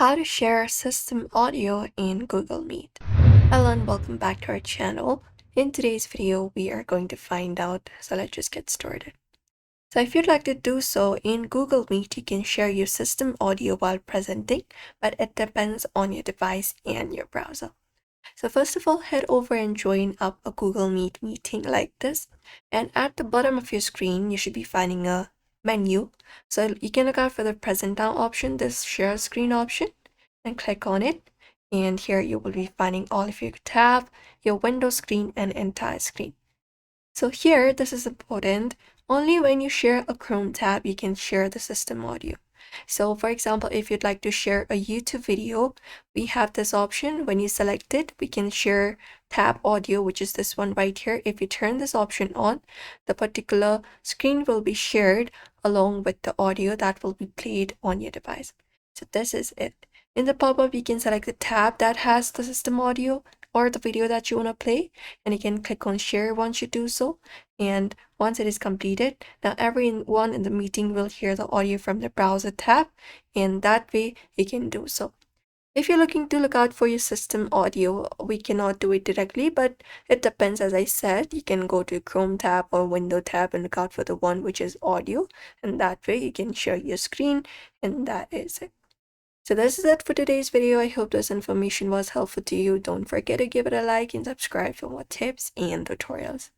How to share system audio in Google Meet. Hello and welcome back to our channel. In today's video, we are going to find out, so let's just get started. So if you'd like to do so in Google Meet, you can share your system audio while presenting, but it depends on your device and your browser. So first of all, head over and join up a Google Meet meeting like this. And at the bottom of your screen, you should be finding a menu. So you can look out for the present now option, this share screen option, and click on it. And here you will be finding all of your tab, your window screen, and entire screen. So here, this is important. Only when you share a Chrome tab, you can share the system audio. So for example, if you'd like to share a YouTube video, we have this option. When you select it, we can share tab audio, which is this one right here. If you turn this option on, the particular screen will be shared along with the audio that will be played on your device. So this is it. In the pop-up, you can select the tab that has the system audio or the video that you want to play, and you can click on share once you do so. And once it is completed, now everyone in the meeting will hear the audio from the browser tab, and that way you can do so. If you're looking to look out for your system audio, we cannot do it directly, but it depends. As I said, you can go to Chrome tab or Window tab and look out for the one which is audio, and that way you can share your screen, and that is it. So this is it for today's video. I hope this information was helpful to you. Don't forget to give it a like and subscribe for more tips and tutorials.